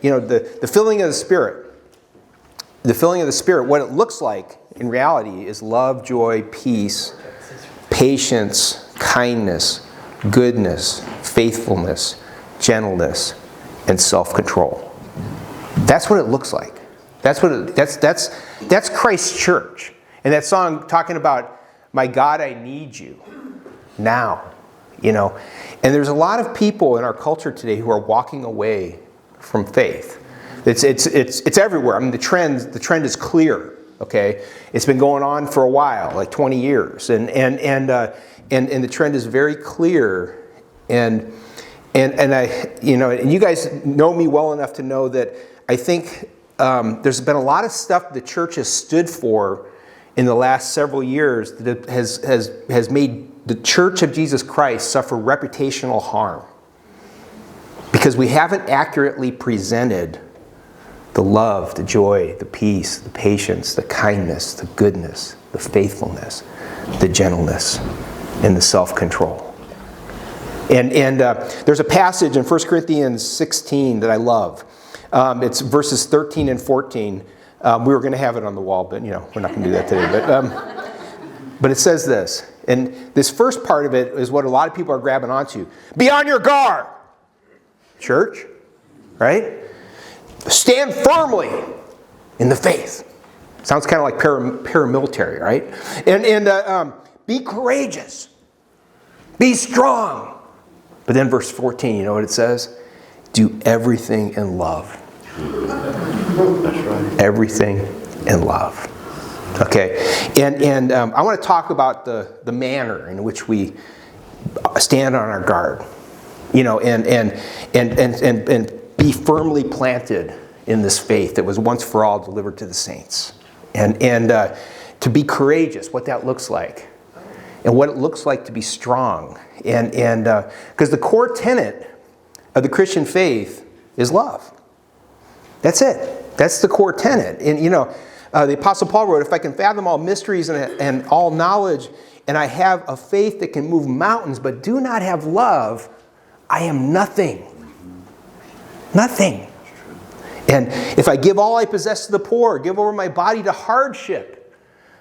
the filling of the Spirit. The filling of the Spirit, what it looks like in reality is love, joy, peace, patience, kindness, goodness, faithfulness, gentleness, and self-control. That's what it looks like. That's Christ's church. And that song talking about, my God, I need you now. And there's a lot of people in our culture today who are walking away from faith. It's everywhere. I mean, the trend is clear. Okay, it's been going on for a while, like 20 years, and the trend is very clear. And I, and you guys know me well enough to know that I think there's been a lot of stuff the church has stood for in the last several years that has made the Church of Jesus Christ suffer reputational harm because we haven't accurately presented the love, the joy, the peace, the patience, the kindness, the goodness, the faithfulness, the gentleness, and the self-control. And there's a passage in 1 Corinthians 16 that I love. It's verses 13 and 14. We were going to have it on the wall, but we're not going to do that today. But it says this, and this first part of it is what a lot of people are grabbing onto. Be on your guard, church, right? Stand firmly in the faith. Sounds kind of like paramilitary, right? And be courageous. Be strong. But then verse 14, you know what it says? Do everything in love. That's right. Everything in love. Okay. And I want to talk about the manner in which we stand on our guard. And be firmly planted in this faith that was once for all delivered to the saints. And to be courageous, what that looks like. And what it looks like to be strong. And because the core tenet of the Christian faith is love. That's it. That's the core tenet. And the Apostle Paul wrote, if I can fathom all mysteries and all knowledge, and I have a faith that can move mountains, but do not have love, I am nothing. Nothing. And if I give all I possess to the poor, give over my body to hardship,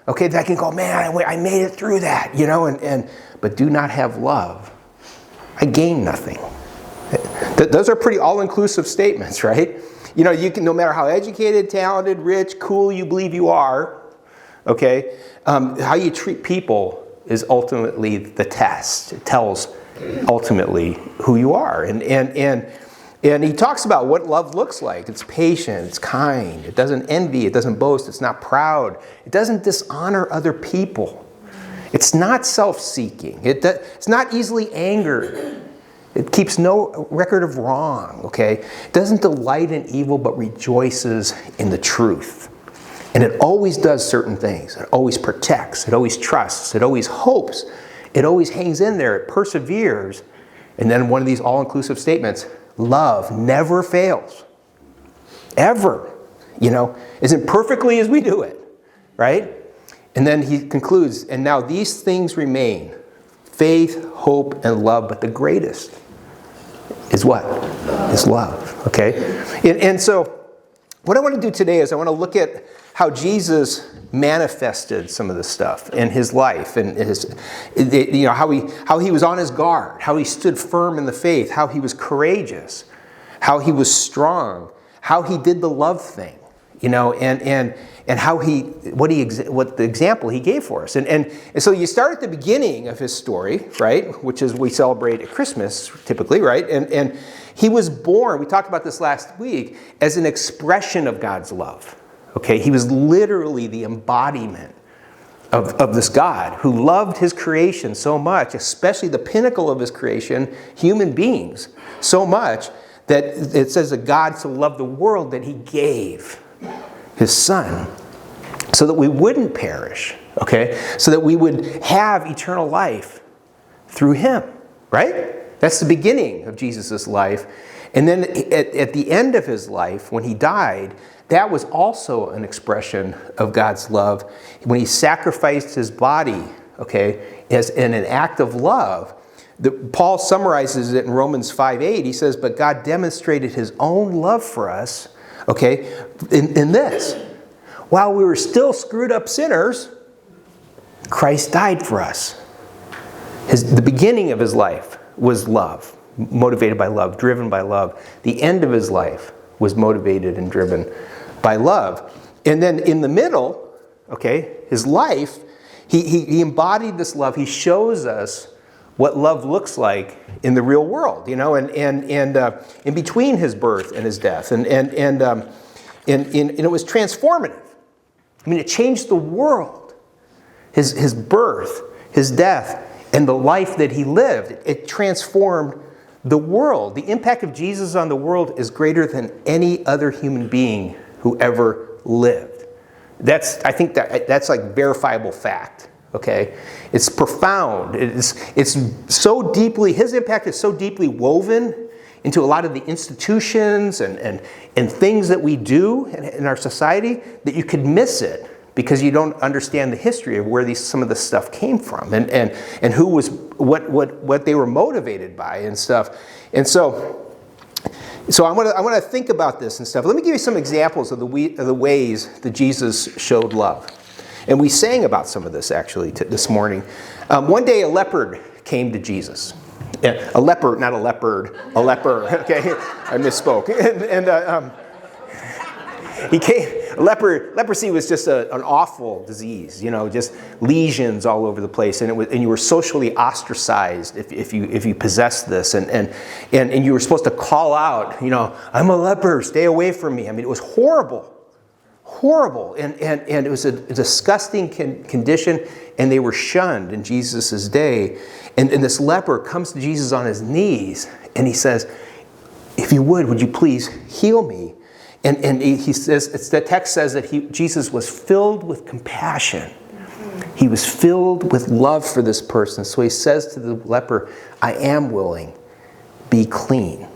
okay, then I can go, man, I made it through that, but do not have love, I gain nothing. Those are pretty all-inclusive statements, right? You can, no matter how educated, talented, rich, cool you believe you are, okay, how you treat people is ultimately the test. It tells ultimately who you are. And he talks about what love looks like. It's patient, it's kind, it doesn't envy, it doesn't boast, it's not proud, it doesn't dishonor other people. It's not self-seeking, it's not easily angered. It keeps no record of wrong, okay? It doesn't delight in evil but rejoices in the truth. And it always does certain things. It always protects, it always trusts, it always hopes, it always hangs in there, it perseveres. And then one of these all-inclusive statements, love never fails. Ever. Isn't perfectly as we do it. Right? And then he concludes, and now these things remain. Faith, hope, and love. But the greatest is what? Is love. Okay? And so what I want to do today is I want to look at how Jesus manifested some of this stuff in his life and how he was on his guard, how he stood firm in the faith, how he was courageous, how he was strong, how he did the love thing, and how what the example he gave for us. And so you start at the beginning of his story, right, which is we celebrate at Christmas typically, right? And he was born, we talked about this last week, as an expression of God's love. Okay, he was literally the embodiment of this God who loved his creation so much, especially the pinnacle of his creation, human beings, so much that it says that God so loved the world that he gave his son so that we wouldn't perish, okay, so that we would have eternal life through him, right? That's the beginning of Jesus' life. And then at the end of his life, when he died, that was also an expression of God's love. When he sacrificed his body, okay, as in an act of love, Paul summarizes it in Romans 5:8. He says, but God demonstrated his own love for us, okay, in this. While we were still screwed up sinners, Christ died for us. The beginning of his life was love, motivated by love, driven by love. The end of his life was motivated and driven by love. And then in the middle, okay, his life, he embodied this love. He shows us what love looks like in the real world, you know, and in between his birth and his death. And it was transformative. I mean, it changed the world. His birth, his death, and the life that he lived, it transformed the world. The impact of Jesus on the world is greater than any other human being who ever lived. I think that's like verifiable fact. Okay, it's profound. It's so deeply, his impact is so deeply woven into a lot of the institutions and things that we do in our society that you could miss it because you don't understand the history of where some of this stuff came from and who was what they were motivated by and stuff. And so I want to think about this and stuff. Let me give you some examples of the ways that Jesus showed love. And we sang about some of this actually this morning. One day a leopard came to Jesus. A leper, not a leopard, a leper. Okay, I misspoke. He came. Leprosy was just an awful disease, you know, just lesions all over the place, and you were socially ostracized if you possessed this, and you were supposed to call out, you know, I'm a leper, stay away from me. I mean, it was horrible. And it was a disgusting condition, and they were shunned in Jesus' day. And this leper comes to Jesus on his knees, and he says, if you would you please heal me? And he says, the text says that Jesus was filled with compassion. He was filled with love for this person. So he says to the leper, I am willing, be clean.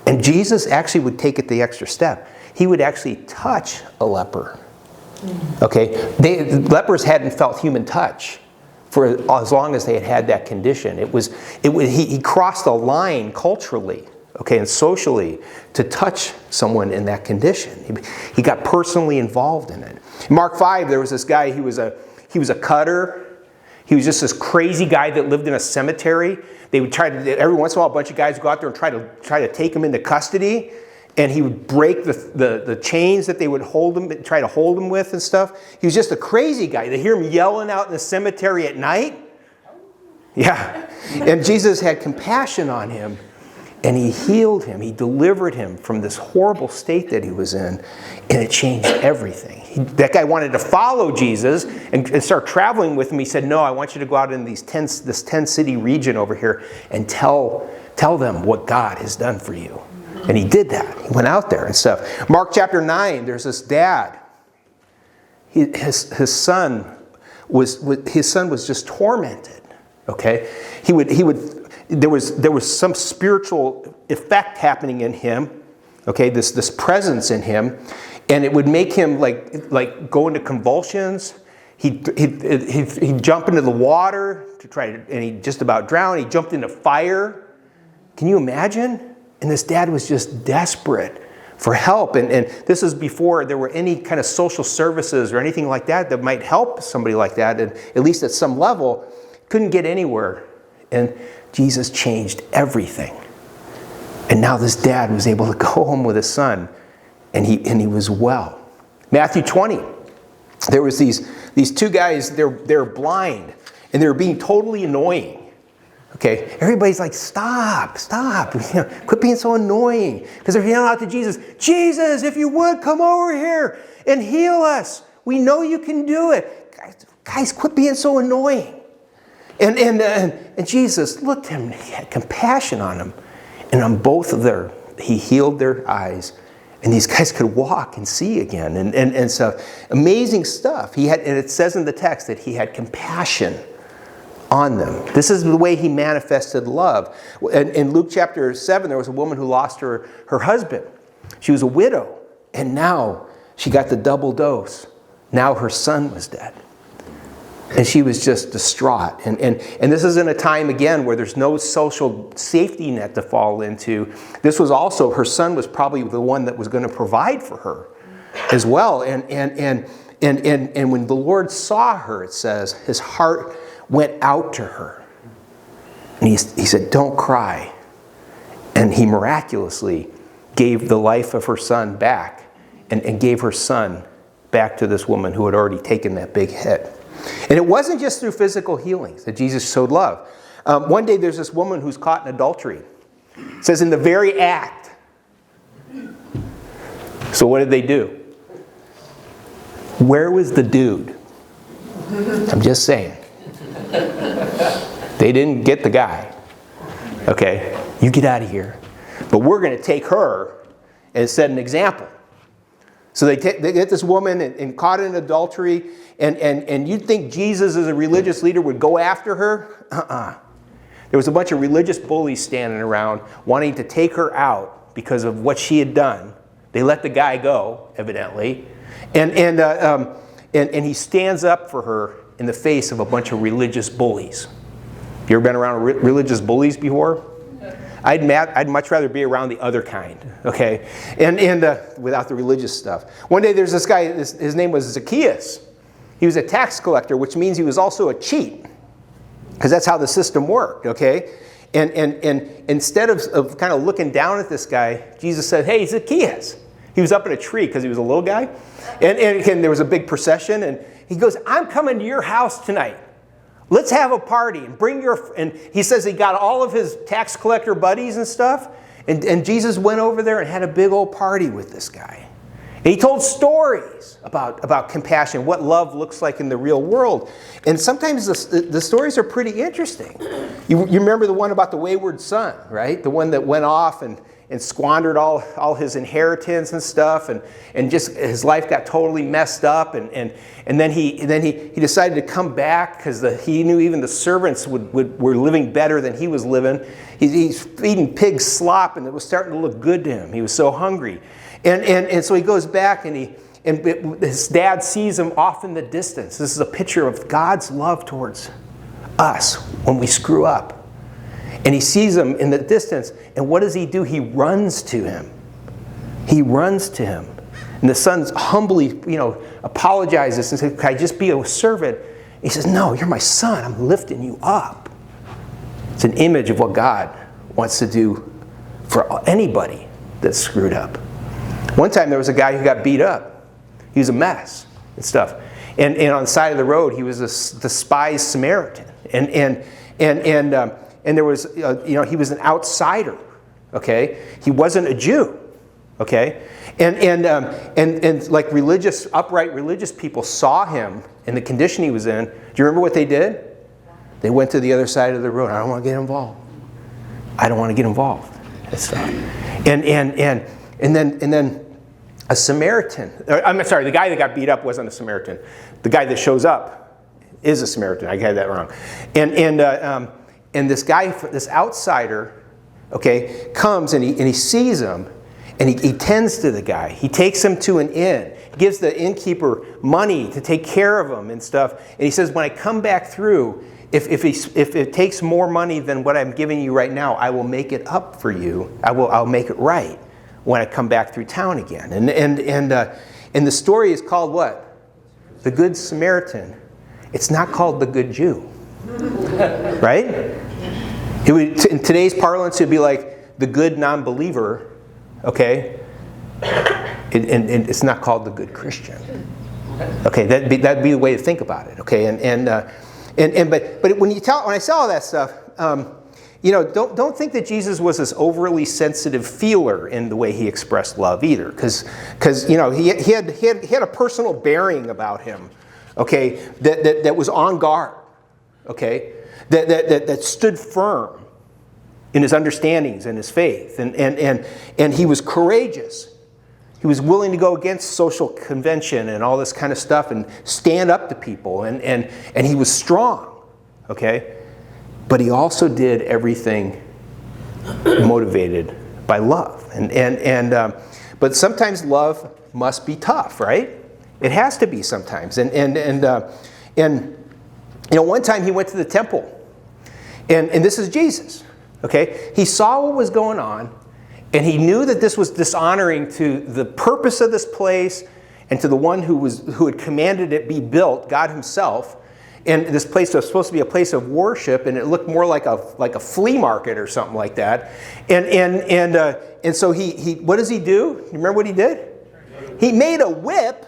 And Jesus actually would take it the extra step. He would actually touch a leper. Okay, lepers hadn't felt human touch for as long as they had that condition. He crossed a line culturally, okay, and socially to touch someone in that condition. He got personally involved in it. In Mark 5, there was this guy. He was a cutter. He was just this crazy guy that lived in a cemetery. They would every once in a while, a bunch of guys would go out there and try to take him into custody. And he would break the chains that they would try to hold him with and stuff. He was just a crazy guy. They hear him yelling out in the cemetery at night. Yeah. And Jesus had compassion on him. And he healed him. He delivered him from this horrible state that he was in. And it changed everything. That guy wanted to follow Jesus and start traveling with him. He said, no, I want you to go out in this 10-city region over here and tell them what God has done for you. And he did that. He went out there and stuff. Mark chapter 9, there's this dad. His son was just tormented. Okay, there was some spiritual effect happening in him. Okay, this presence in him, and it would make him like go into convulsions. He'd jump into the water and he just about drowned. He jumped into fire. Can you imagine? And this dad was just desperate for help. And this is before there were any kind of social services or anything like that might help somebody like that. And at least at some level, couldn't get anywhere. And Jesus changed everything. And now this dad was able to go home with his son. And he was well. Matthew 20. There was these two guys, they're blind. And they were being totally annoying. Okay, everybody's like, stop, quit being so annoying. Because they're yelling out to Jesus, Jesus, if you would, come over here and heal us. We know you can do it. Guys, quit being so annoying. And Jesus looked at him, he had compassion on him. And on both of he healed their eyes. And these guys could walk and see again. And so, amazing stuff. And it says in the text that he had compassion on them. This is the way he manifested love. In Luke chapter 7, there was a woman who lost her husband. She was a widow, and now she got the double dose. Now her son was dead. And she was just distraught. And this is in a time, again, where there's no social safety net to fall into. This was also, her son was probably the one that was going to provide for her as well. And when the Lord saw her, it says, his heart went out to her. And he said, don't cry. And he miraculously gave the life of her son back and gave her son back to this woman who had already taken that big hit. And it wasn't just through physical healings that Jesus showed love. One day there's this woman who's caught in adultery. It says in the very act. So what did they do? Where was the dude? I'm just saying. They didn't get the guy. Okay, you get out of here. But we're going to take her and set an example. So they get this woman and caught in adultery, and you'd think Jesus as a religious leader would go after her? There was a bunch of religious bullies standing around wanting to take her out because of what she had done. They let the guy go, evidently. And he stands up for her in the face of a bunch of religious bullies. You ever been around religious bullies before? I'd much rather be around the other kind, okay? And without the religious stuff. One day there's this guy, his name was Zacchaeus. He was a tax collector, which means he was also a cheat. Because that's how the system worked, okay? And instead of kind of looking down at this guy, Jesus said, hey, Zacchaeus. He was up in a tree because he was a little guy. And there was a big procession. And he goes, I'm coming to your house tonight. Let's have a party and bring your... And he says he got all of his tax collector buddies and stuff. And Jesus went over there and had a big old party with this guy. And he told stories about compassion, what love looks like in the real world. And sometimes the stories are pretty interesting. You remember the one about the wayward son, right? The one that went off and squandered all his inheritance and stuff, and just his life got totally messed up, and then he decided to come back because he knew even the servants were living better than he was living. He's feeding pig slop, and it was starting to look good to him. He was so hungry, and so he goes back, and his dad sees him off in the distance. This is a picture of God's love towards us when we screw up. And he sees him in the distance, and what does he do? He runs to him. He runs to him. And the son humbly, apologizes and says, can I just be a servant? And he says, no, you're my son. I'm lifting you up. It's an image of what God wants to do for anybody that's screwed up. One time there was a guy who got beat up. He was a mess and stuff. And on the side of the road, he was a despised Samaritan. And there was, he was an outsider, okay? He wasn't a Jew, okay? And like upright religious people saw him in the condition he was in. Do you remember what they did? They went to the other side of the road. I don't want to get involved. I don't want to get involved. And stuff. And then a Samaritan. I'm sorry, the guy that got beat up wasn't a Samaritan. The guy that shows up is a Samaritan. I had that wrong. And this guy, this outsider, okay, comes and he sees him, and he tends to the guy. He takes him to an inn. He gives the innkeeper money to take care of him and stuff. And he says, when I come back through, if it takes more money than what I'm giving you right now, I will make it up for you. I'll make it right when I come back through town again. And the story is called what? The Good Samaritan. It's not called the Good Jew. Right? In today's parlance, it would be like the good non-believer, okay? And it's not called the good Christian. Okay, that'd be the way to think about it, okay? But when I saw all that stuff, don't think that Jesus was this overly sensitive feeler in the way he expressed love either, because he had a personal bearing about him, okay, that was on guard. Okay, that stood firm in his understandings and his faith, and he was courageous. He was willing to go against social convention and all this kind of stuff and stand up to people, and he was strong. Okay, but he also did everything motivated by love, but sometimes love must be tough, right? It has to be sometimes, and One time he went to the temple, and this is Jesus, okay? He saw what was going on, and he knew that this was dishonoring to the purpose of this place and to the one who had commanded it be built, God himself. And this place was supposed to be a place of worship, and it looked more like a flea market or something like that. And so he what does he do? You remember what he did? He made a whip,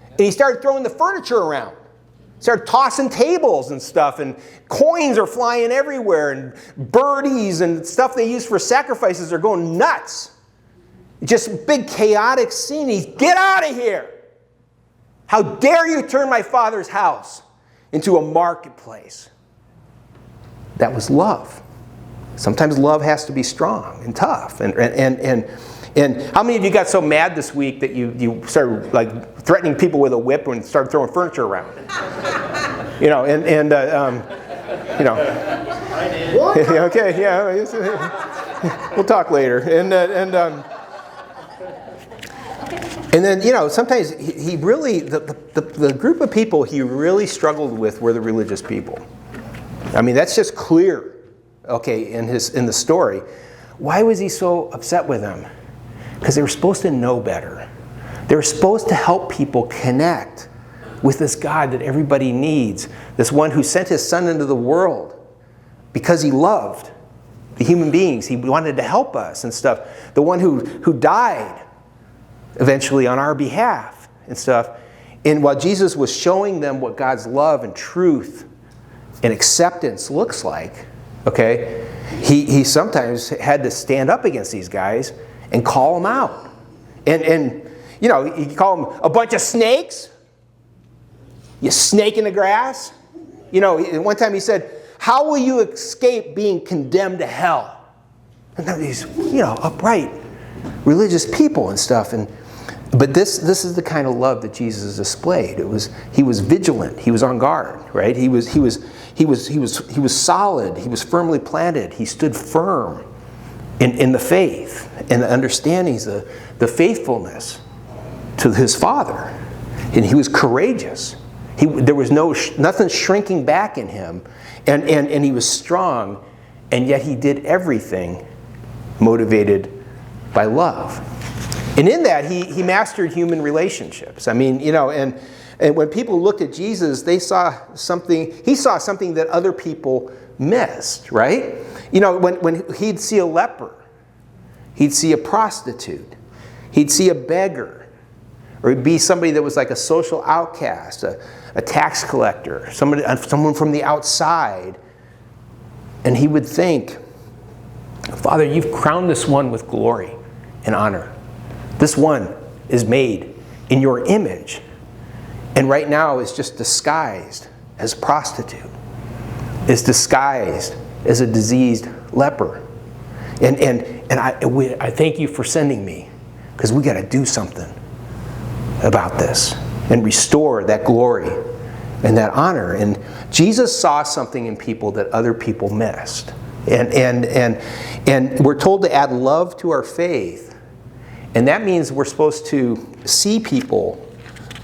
and he started throwing the furniture around. Started tossing tables and stuff, and coins are flying everywhere, and birdies and stuff they use for sacrifices are going nuts. Just big chaotic scene. Get out of here! How dare you turn my Father's house into a marketplace? That was love. Sometimes love has to be strong and tough. And how many of you got so mad this week that you started like threatening people with a whip and started throwing furniture around? You know. I did. Okay, yeah. We'll talk later. And then, sometimes he really, the group of people he really struggled with were the religious people. I mean, that's just clear, okay, in the story. Why was he so upset with them? Because they were supposed to know better. They were supposed to help people connect with this God that everybody needs, this one who sent his son into the world because he loved the human beings. He wanted to help us and stuff. The one who died eventually on our behalf and stuff. And while Jesus was showing them what God's love and truth and acceptance looks like, okay, he sometimes had to stand up against these guys and call them out. And he called them a bunch of snakes. You snake in the grass. One time he said, how will you escape being condemned to hell? And these, upright religious people and stuff. But this is the kind of love that Jesus displayed. He was vigilant. He was on guard, right? He was solid. He was firmly planted. He stood firm in the faith and the understandings, the faithfulness to his Father, and he was courageous. There was nothing shrinking back in him, and he was strong, and yet he did everything motivated by love. And in that, he mastered human relationships. I mean, and when people looked at Jesus, he saw something that other people missed, right? When he'd see a leper, he'd see a prostitute, he'd see a beggar, or he'd be somebody that was like a social outcast, a tax collector, someone from the outside, and he would think, Father, you've crowned this one with glory and honor. This one is made in your image, and right now is just disguised as a prostitute, is disguised as a diseased leper. And I thank you for sending me, because we got to do something about this and restore that glory and that honor. And Jesus saw something in people that other people missed. And we're told to add love to our faith. And that means we're supposed to see people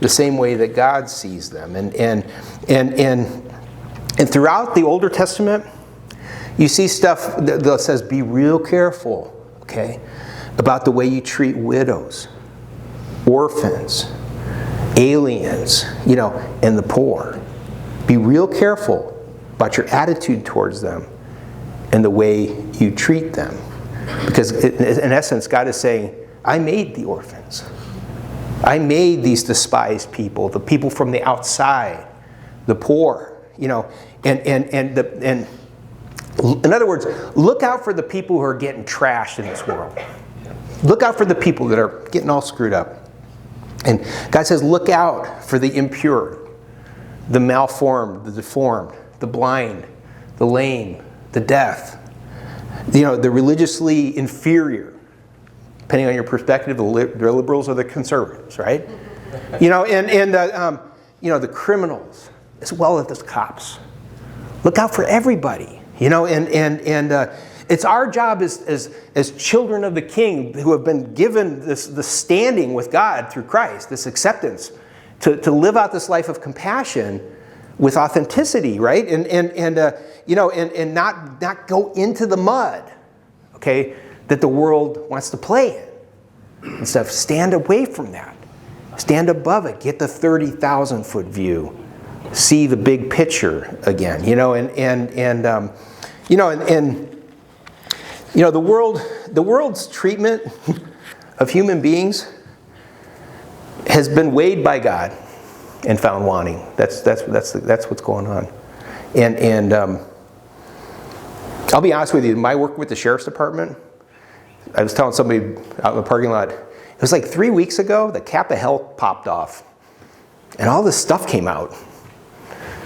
the same way that God sees them. And throughout the Older Testament, you see stuff that says, be real careful, okay, about the way you treat widows, orphans, aliens, and the poor. Be real careful about your attitude towards them and the way you treat them. Because in essence, God is saying, I made the orphans. I made these despised people, the people from the outside, the poor, and in other words, look out for the people who are getting trashed in this world. Look out for the people that are getting all screwed up. And God says, look out for the impure, the malformed, the deformed, the blind, the lame, the deaf, the religiously inferior. Depending on your perspective, the liberals or the conservatives, right? The criminals as well as the cops. Look out for everybody, it's our job as children of the King who have been given this standing with God through Christ, this acceptance, to live out this life of compassion with authenticity, right? And not go into the mud, okay, that the world wants to play in. And stuff. Stand away from that. Stand above it. Get the 30,000-foot view. See the big picture again. The world's treatment of human beings has been weighed by God and found wanting. That's what's going on. And I'll be honest with you. My work with the sheriff's department, I was telling somebody out in the parking lot, it was like 3 weeks ago, the cap of hell popped off. And all this stuff came out.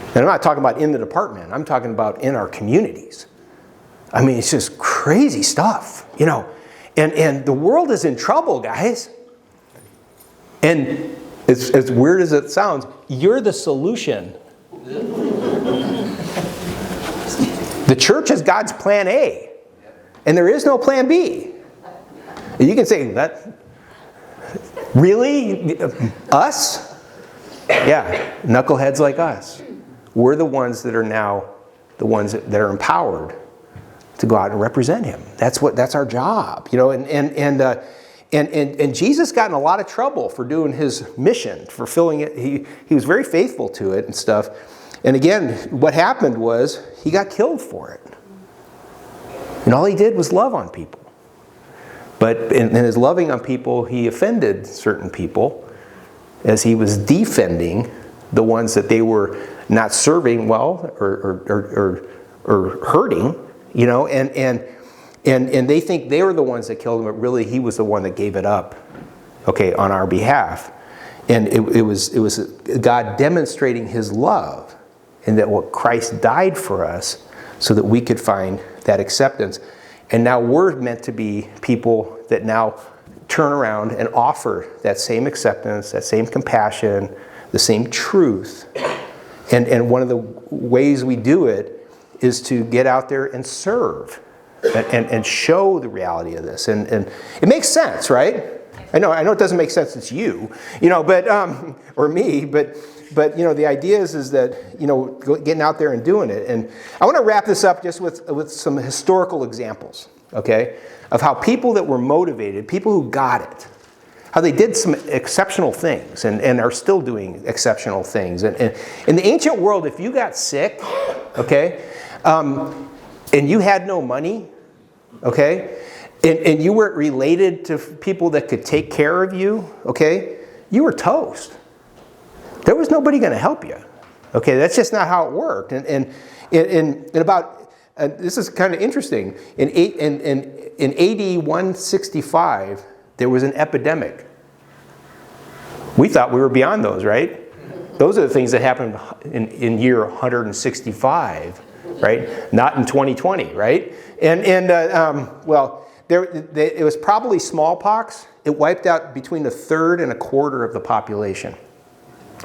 And I'm not talking about in the department. I'm talking about in our communities. I mean, it's just crazy stuff, And the world is in trouble, guys. And as weird as it sounds, you're the solution. The church is God's plan A. And there is no plan B. And you can say, that really? Us? Yeah, knuckleheads like us. We're the ones that are now the ones that are empowered to go out and represent him. That's our job, And Jesus got in a lot of trouble for doing his mission, fulfilling it. He was very faithful to it and stuff. And again, what happened was he got killed for it. And all he did was love on people. But in his loving on people, he offended certain people as he was defending the ones that they were not serving well or hurting, and they think they were the ones that killed him, but really he was the one that gave it up, okay, on our behalf. And it was God demonstrating his love, and that what Christ died for us so that we could find that acceptance. And now we're meant to be people that now turn around and offer that same acceptance, that same compassion, the same truth. And one of the ways we do it is to get out there and serve and show the reality of this. And it makes sense, right? I know it doesn't make sense, it's you, but or me, but the idea is that getting out there and doing it. And I want to wrap this up just with some historical examples, okay, of how people that were motivated, people who got it, how they did some exceptional things and are still doing exceptional things. And in the ancient world, if you got sick, okay, and you had no money, okay, and you weren't related to people that could take care of you, okay, you were toast. There was nobody going to help you. Okay, that's just not how it worked. And about, this is kind of interesting, in AD 165, there was an epidemic. We thought we were beyond those, right? Those are the things that happened in year 165, right? Not in 2020, right? It was probably smallpox. It wiped out between a third and a quarter of the population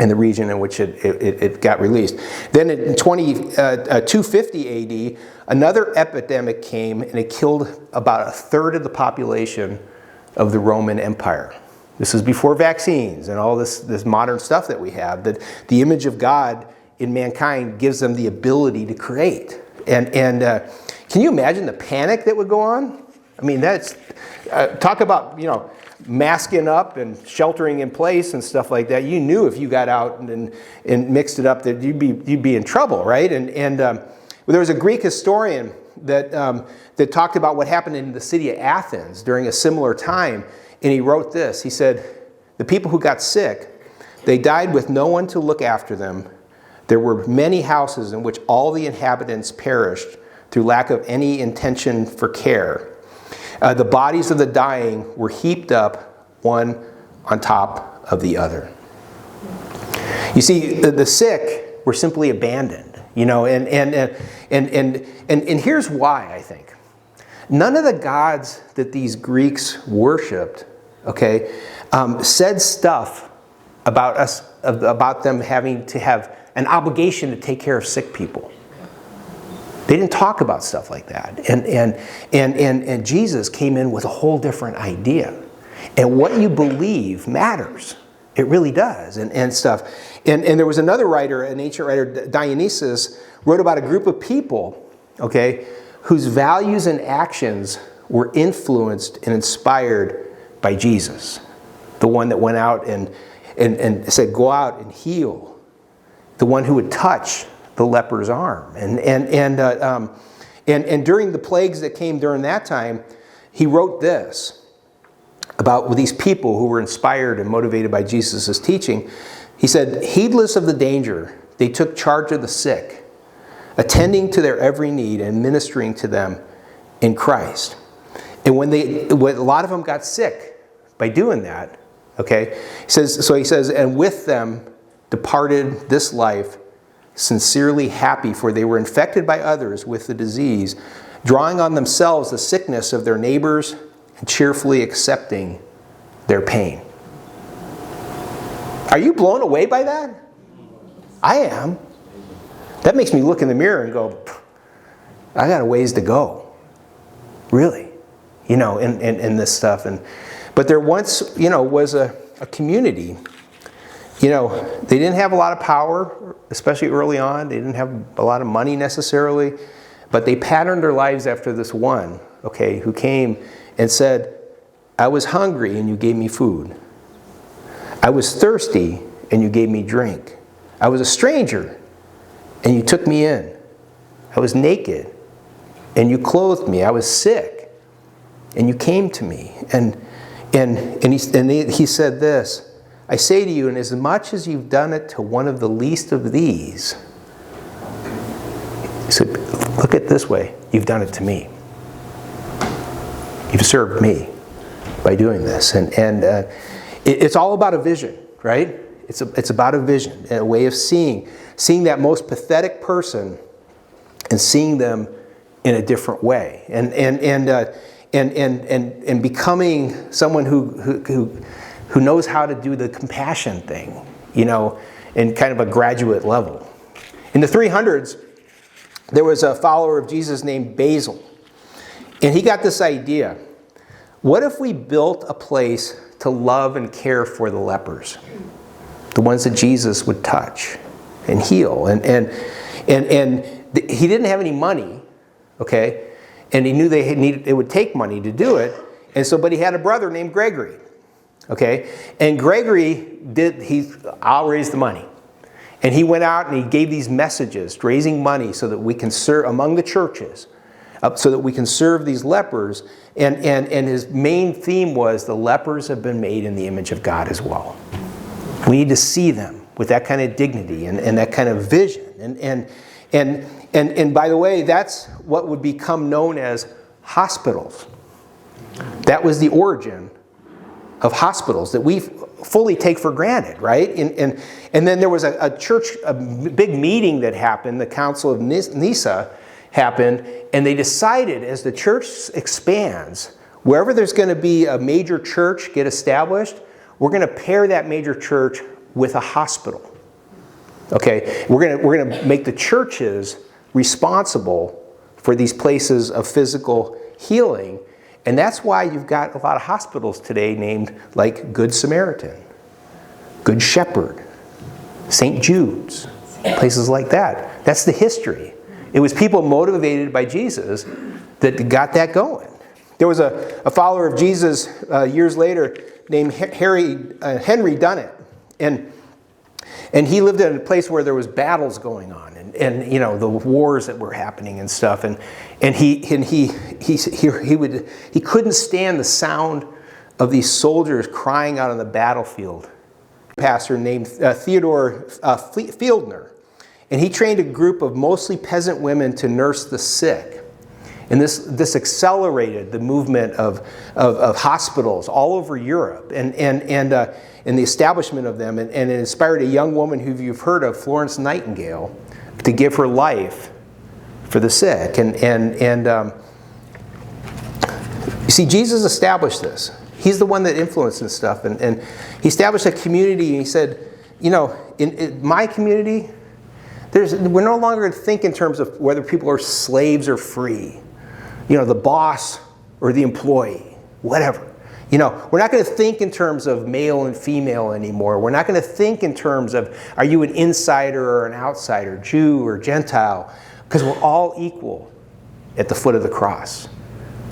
in the region in which it got released. Then in 250 AD, another epidemic came and it killed about a third of the population of the Roman Empire. This is before vaccines and all this modern stuff that we have, that the image of God in mankind gives them the ability to create. And can you imagine the panic that would go on? I mean, that's, talk about, masking up and sheltering in place and stuff like that. You knew if you got out and mixed it up that you'd be in trouble, right? And there was a Greek historian that talked about what happened in the city of Athens during a similar time, and he wrote this. He said, the people who got sick, they died with no one to look after them. There were many houses in which all the inhabitants perished through lack of any intention for care. The bodies of the dying were heaped up one on top of the other. You see, the sick were simply abandoned, and here's why, I think. None of the gods that these Greeks worshipped, okay, said stuff about them having to have an obligation to take care of sick people. They didn't talk about stuff like that. And Jesus came in with a whole different idea. And what you believe matters. It really does, and stuff. And there was another writer, an ancient writer, Dionysius, wrote about a group of people, okay, whose values and actions were influenced and inspired by Jesus. The one that went out and said, go out and heal. The one who would touch the leper's arm. And during the plagues that came during that time, he wrote this about these people who were inspired and motivated by Jesus' teaching. He said, heedless of the danger, they took charge of the sick, attending to their every need and ministering to them in Christ. And when a lot of them got sick by doing that, okay, he says, and with them departed this life sincerely happy, for they were infected by others with the disease, drawing on themselves the sickness of their neighbors and cheerfully accepting their pain. Are you blown away by that? I am. That makes me look in the mirror and go, I got a ways to go. Really. In this stuff. But there once, was a community. They didn't have a lot of power, especially early on. They didn't have a lot of money necessarily. But they patterned their lives after this one, okay, who came and said, I was hungry and you gave me food. I was thirsty and you gave me drink. I was a stranger and you took me in. I was naked and you clothed me. I was sick and you came to me. And he said this, I say to you, inasmuch as you've done it to one of the least of these, he said, look at it this way, you've done it to me. You've served me by doing this. And it's all about a vision, right? It's about a vision, a way of seeing that most pathetic person and seeing them in a different way. And becoming someone who knows how to do the compassion thing, in kind of a graduate level. In the 300s, there was a follower of Jesus named Basil. And he got this idea. What if we built a place to love and care for the lepers? The ones that Jesus would touch and heal. And he didn't have any money, okay? And he knew it would take money to do it. But he had a brother named Gregory. Okay? And Gregory I'll raise the money. And he went out and he gave these messages, raising money so that we can serve among the churches, so that we can serve these lepers. And his main theme was the lepers have been made in the image of God as well. We need to see them with that kind of dignity and that kind of vision. And by the way, that's what would become known as hospitals. That was the origin of hospitals that we fully take for granted, right? And then there was a big meeting that happened, the Council of Nicaea happened, and they decided as the church expands, wherever there's going to be a major church get established, we're going to pair that major church with a hospital. Okay, we're going to make the churches responsible for these places of physical healing. And that's why you've got a lot of hospitals today named like Good Samaritan, Good Shepherd, St. Jude's, places like that. That's the history. It was people motivated by Jesus that got that going. There was a follower of Jesus years later named Henry Dunnett. And he lived in a place where there was battles going on and the wars that were happening and stuff. And he couldn't stand the sound of these soldiers crying out on the battlefield. A pastor named Theodore Fieldner. And he trained a group of mostly peasant women to nurse the sick. And this accelerated the movement of hospitals all over Europe and the establishment of them. And it inspired a young woman who you've heard of, Florence Nightingale, to give her life for the sick. And you see, Jesus established this. He's the one that influenced this stuff. And he established a community, and he said, in my community, we're no longer going to think in terms of whether people are slaves or free. The boss or the employee, whatever. We're not going to think in terms of male and female anymore. We're not going to think in terms of, are you an insider or an outsider, Jew or Gentile? Because we're all equal at the foot of the cross.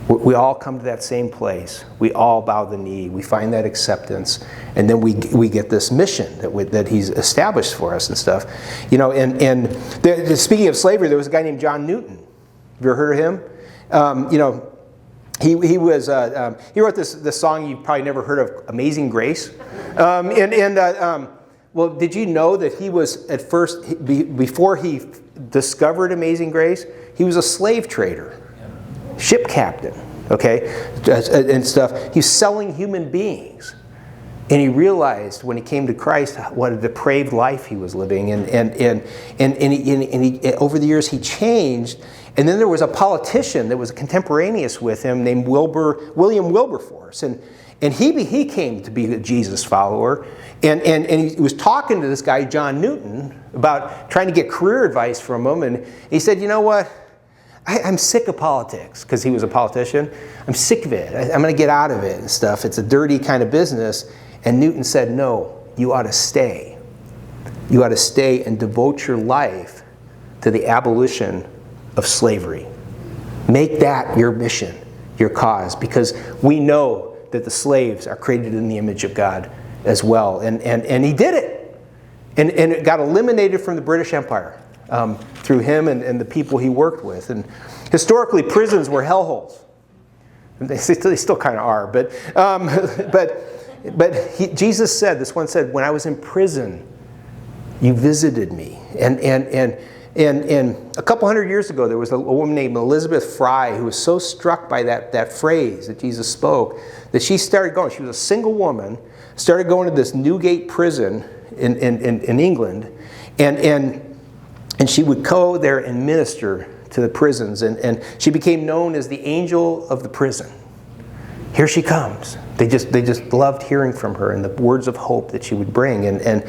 We all come to that same place. We all bow the knee. We find that acceptance. And then we get this mission that he's established for us and stuff. Speaking of slavery, there was a guy named John Newton. Have you ever heard of him? He wrote this song you've probably never heard of, Amazing Grace. Well, did you know that he was at first, before he discovered Amazing Grace, he was a slave trader, ship captain, okay, and stuff. He was selling human beings. And he realized when he came to Christ what a depraved life he was living, and over the years he changed. And then there was a politician that was contemporaneous with him named William Wilberforce, and he came to be a Jesus follower, and he was talking to this guy John Newton about trying to get career advice from him, and he said, you know what? I'm sick of politics, because he was a politician. I'm sick of it. I'm going to get out of it and stuff. It's a dirty kind of business. And Newton said, no, you ought to stay. You ought to stay and devote your life to the abolition of slavery. Make that your mission, your cause, because we know that the slaves are created in the image of God as well. And he did it. And it got eliminated from the British Empire through him and the people he worked with. And historically, prisons were hellholes. They still kind of are, but Jesus said, this one said, when I was in prison, you visited me. And a couple hundred years ago, there was a woman named Elizabeth Fry who was so struck by that phrase that Jesus spoke that she started going. She was a single woman, started going to this Newgate prison in England, and she would go there and minister to the prisons, and she became known as the angel of the prison. Here she comes. They just loved hearing from her and the words of hope that she would bring. And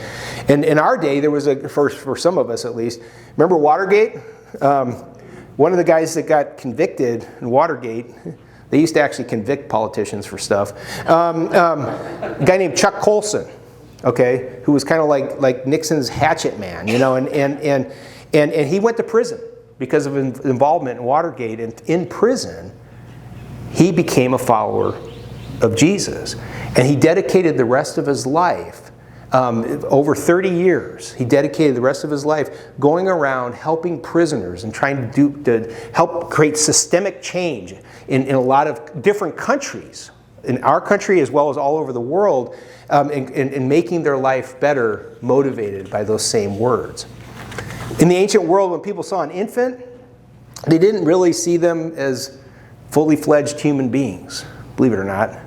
in our day, there was for some of us at least, remember Watergate? One of the guys that got convicted in Watergate, they used to actually convict politicians for stuff. A guy named Chuck Colson, okay, who was kind of like Nixon's hatchet man, and he went to prison because of involvement in Watergate. And in prison, he became a follower of Jesus. And he dedicated the rest of his life, over 30 years, he dedicated the rest of his life going around helping prisoners and trying to help create systemic change in a lot of different countries, in our country as well as all over the world, in making their life better, motivated by those same words. In the ancient world, when people saw an infant, they didn't really see them as fully fledged human beings, believe it or not.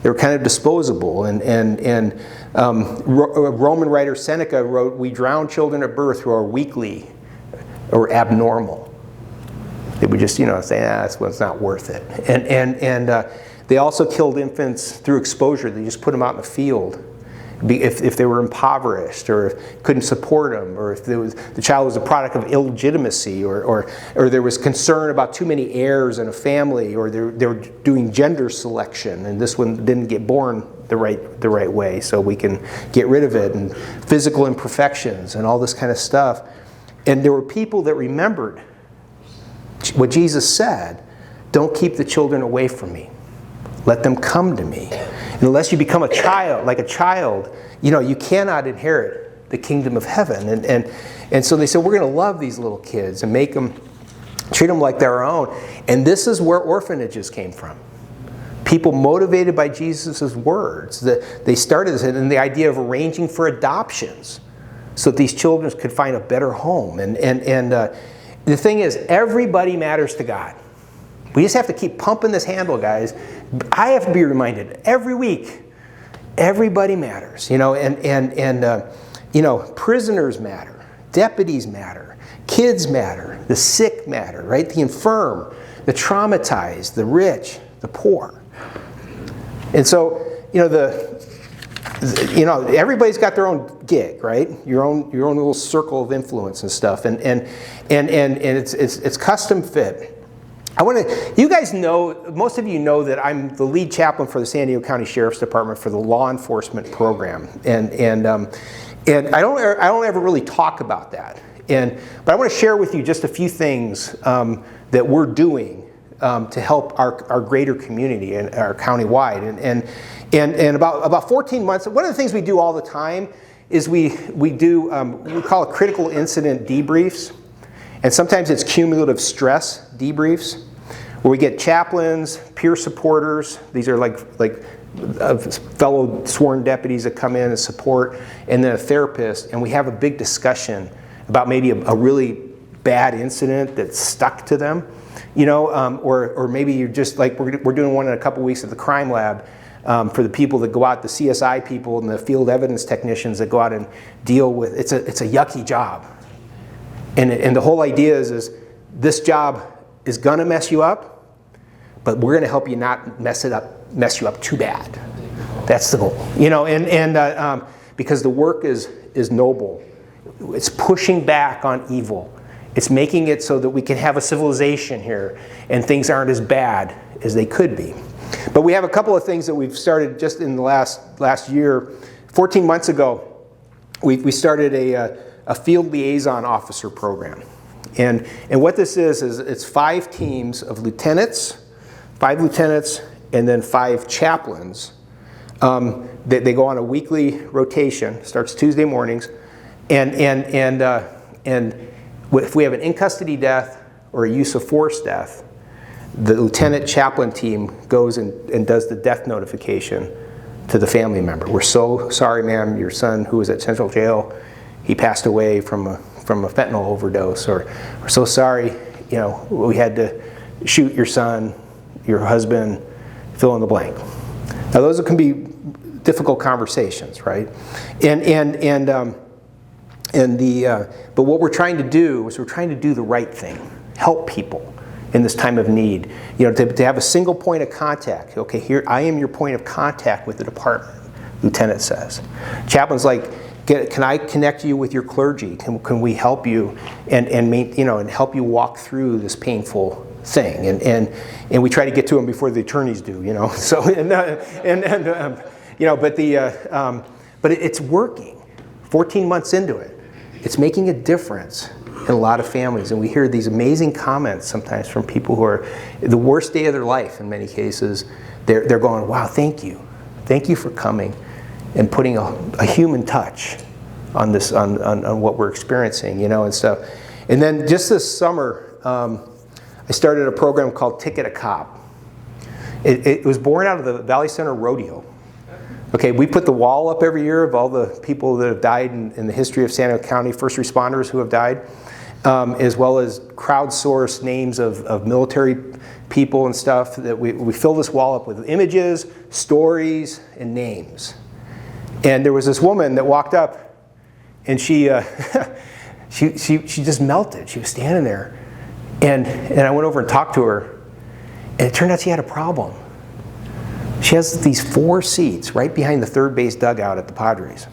They were kind of disposable. And Roman writer Seneca wrote, "We drown children at birth who are weakly or abnormal." They would just, say, that's what's not worth it. And they also killed infants through exposure. They just put them out in the field. If they were impoverished, or if couldn't support them, or if the child was a product of illegitimacy, or there was concern about too many heirs in a family, or they were doing gender selection, and this one didn't get born the right way, so we can get rid of it, and physical imperfections and all this kind of stuff. And there were people that remembered what Jesus said: "Don't keep the children away from me. Let them come to me." And unless you become a child, you cannot inherit the kingdom of heaven. And so they said, we're going to love these little kids and treat them like their own. And this is where orphanages came from. People motivated by Jesus' words, that they started this, and the idea of arranging for adoptions so that these children could find a better home. And the thing is, everybody matters to God. We just have to keep pumping this handle, guys. I have to be reminded every week, everybody matters, prisoners matter, deputies matter, kids matter, the sick matter, right? The infirm, the traumatized, the rich, the poor. And so, everybody's got their own gig, right? Your own little circle of influence and stuff, and it's custom fit. you guys know, most of you know that I'm the lead chaplain for the San Diego County Sheriff's Department for the law enforcement program. And I don't ever really talk about that. But I want to share with you just a few things that we're doing to help our greater community and our county-wide. And about 14 months, one of the things we do all the time is we call it critical incident debriefs. And sometimes it's cumulative stress debriefs, where we get chaplains, peer supporters. These are like fellow sworn deputies that come in and support, and then a therapist, and we have a big discussion about maybe a really bad incident that stuck to them, or maybe you're just like, we're doing one in a couple weeks at the crime lab for the people that go out, the CSI people and the field evidence technicians that go out and deal with, it's a yucky job. And the whole idea is this job is gonna mess you up, but we're gonna help you not mess you up too bad. That's the goal, because the work is noble. It's pushing back on evil. It's making it so that we can have a civilization here and things aren't as bad as they could be. But we have a couple of things that we've started just in the last year. 14 months ago, we started a field liaison officer program. And what this is it's 5 teams of lieutenants, 5 lieutenants, and then 5 chaplains. They go on a weekly rotation, starts Tuesday mornings, and if we have an in-custody death or a use of force death, the lieutenant chaplain team goes and does the death notification to the family member. We're so sorry, ma'am, your son who was at Central Jail, he passed away from a fentanyl overdose, or we're so sorry, we had to shoot your son, your husband, fill in the blank. Now those can be difficult conversations, right? But what we're trying to do is we're trying to do the right thing, help people in this time of need. To have a single point of contact. Okay, here I am your point of contact with the department, lieutenant says. Chaplain's like, can I connect you with your clergy? Can we help you and help you walk through this painful thing? And we try to get to them before the attorneys do. So but it's working. 14 months into it, it's making a difference in a lot of families, and we hear these amazing comments sometimes from people who are the worst day of their life. In many cases, they're going, "Wow, thank you for coming and putting a human touch on this, on what we're experiencing, and stuff." And then just this summer, I started a program called Ticket a Cop. It was born out of the Valley Center Rodeo. Okay, we put the wall up every year of all the people that have died in the history of San Diego County, first responders who have died, as well as crowdsourced names of military people and stuff. That we fill this wall up with images, stories, and names. And there was this woman that walked up, and she just melted. She was standing there, and I went over and talked to her, and it turned out she had a problem. She has these 4 seats right behind the third base dugout at the Padres,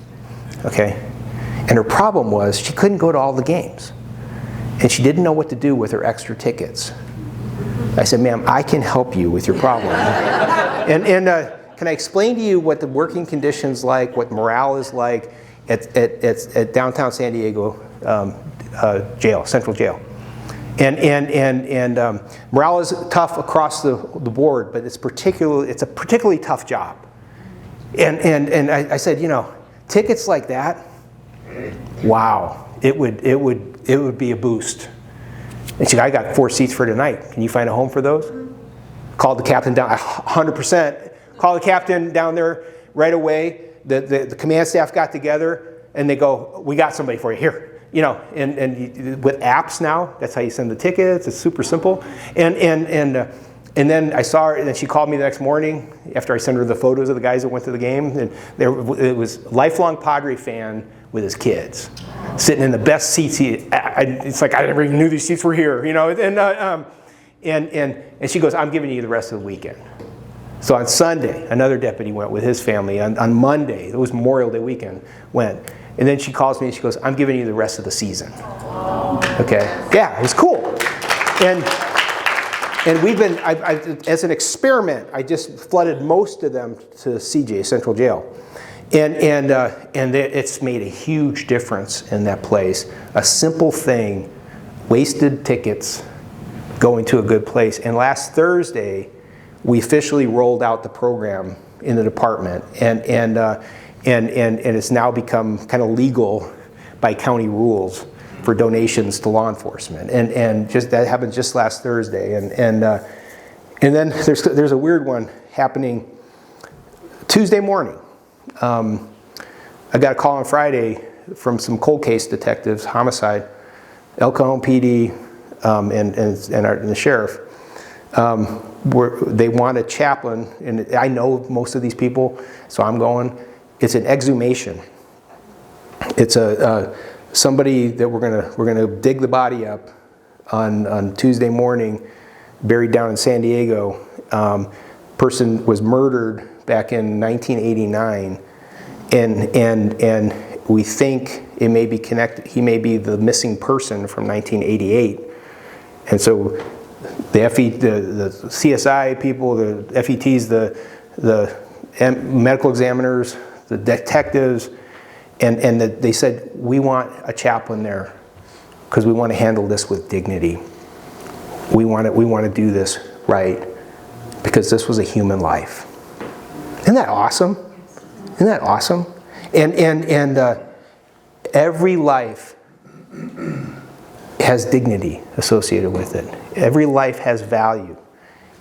okay? And her problem was she couldn't go to all the games, and she didn't know what to do with her extra tickets. I said, "Ma'am, I can help you with your problem." and can I explain to you what the working conditions like, what morale is like at downtown San Diego jail, Central Jail? And morale is tough across the board, but it's a particularly tough job. And I said, tickets like that, wow, it would be a boost. And she said, "I got 4 seats for tonight. Can you find a home for those?" Called the captain down, 100%. Called the captain down there right away. The command staff got together, and they go, "We got somebody for you here." And with apps now, that's how you send the tickets. It's super simple. And then I saw her, and then she called me the next morning after I sent her the photos of the guys that went to the game. And it was a lifelong Padre fan with his kids, sitting in the best seats. It's like I never even knew these seats were here, And she goes, "I'm giving you the rest of the weekend." So on Sunday, another deputy went with his family. On Monday, it was Memorial Day weekend, went. And then she calls me and she goes, "I'm giving you the rest of the season." Okay. Yeah, it was cool. And we've been, as an experiment, I just flooded most of them to CJ, Central Jail. And it's made a huge difference in that place. A simple thing, wasted tickets, going to a good place. And last Thursday, we officially rolled out the program in the department. And it's now become kind of legal by county rules for donations to law enforcement, and just that happened just last Thursday, and then there's a weird one happening Tuesday morning. I got a call on Friday from some cold case detectives, homicide, El Cajon PD, and the sheriff. They want a chaplain, and I know most of these people, so I'm going. It's an exhumation. It's somebody that we're gonna dig the body up on Tuesday morning, buried down in San Diego. Person was murdered back in 1989, and we think it may be connected. He may be the missing person from 1988, and so the CSI people, the FETs, the medical examiners, the detectives. And they said, we want a chaplain there because we want to handle this with dignity. We want to do this right because this was a human life. Isn't that awesome? Isn't that awesome? And every life has dignity associated with it. Every life has value.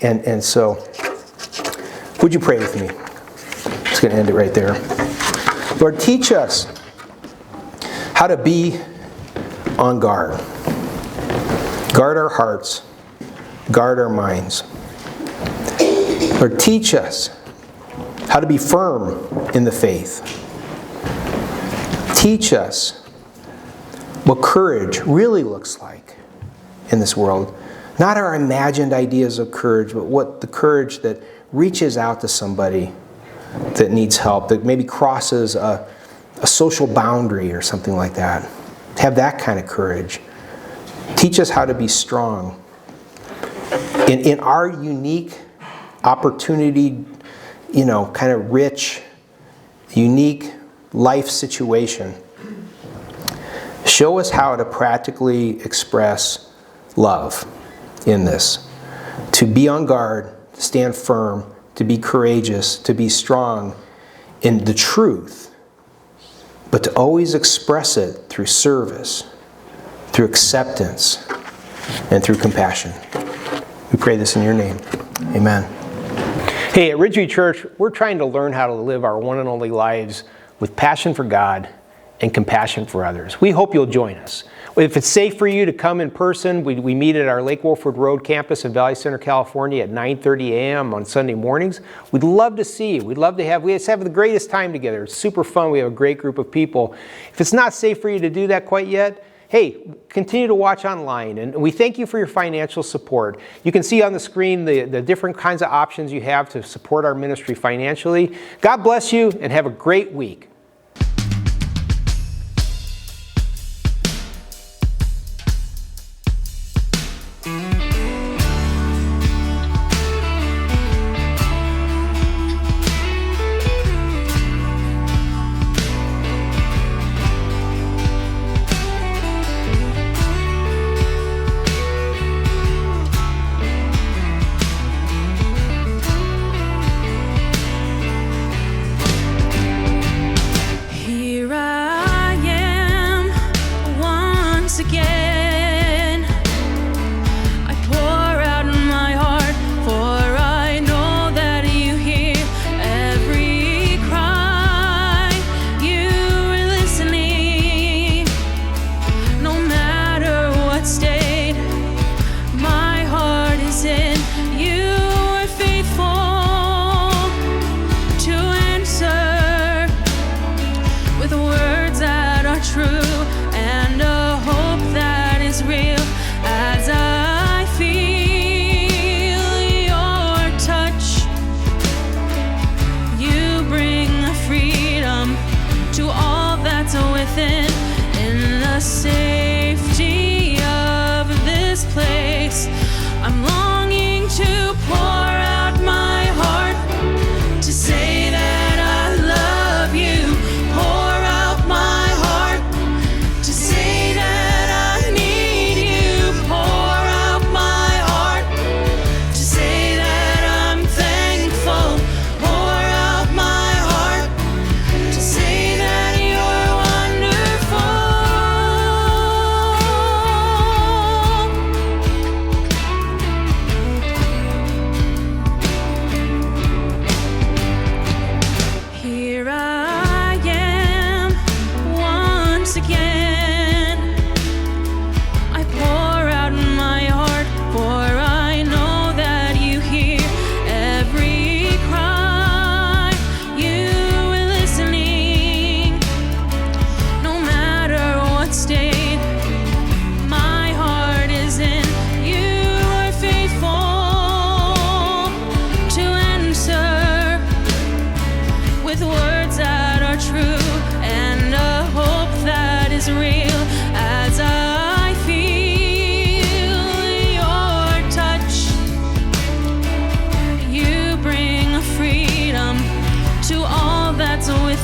And so, would you pray with me? I'm just going to end it right there. Lord, teach us how to be on guard. Guard our hearts. Guard our minds. Lord, teach us how to be firm in the faith. Teach us what courage really looks like in this world. Not our imagined ideas of courage, but what the courage that reaches out to somebody that needs help, that maybe crosses a social boundary or something like that. Have that kind of courage. Teach us how to be strong. In our unique opportunity, kind of rich, unique life situation, show us how to practically express love in this. To be on guard, to stand firm, to be courageous, to be strong in the truth, but to always express it through service, through acceptance, and through compassion. We pray this in your name. Amen. Hey, at Ridgeview Church, we're trying to learn how to live our one and only lives with passion for God and compassion for others. We hope you'll join us. If it's safe for you to come in person, we meet at our Lake Wolford Road campus in Valley Center, California at 9:30 a.m. on Sunday mornings. We'd love to see you. We just have the greatest time together. It's super fun. We have a great group of people. If it's not safe for you to do that quite yet, hey, continue to watch online, and we thank you for your financial support. You can see on the screen the different kinds of options you have to support our ministry financially. God bless you, and have a great week.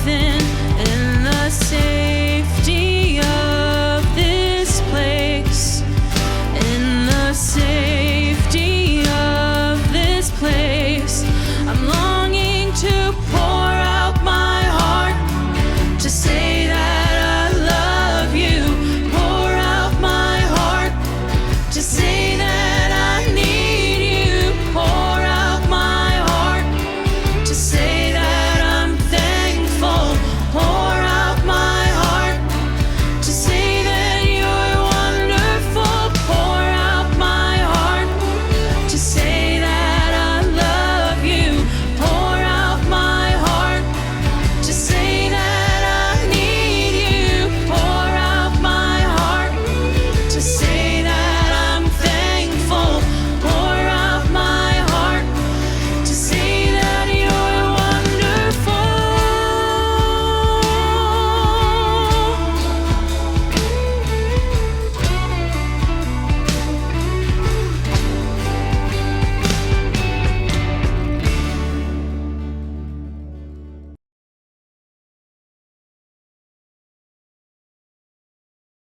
nothing.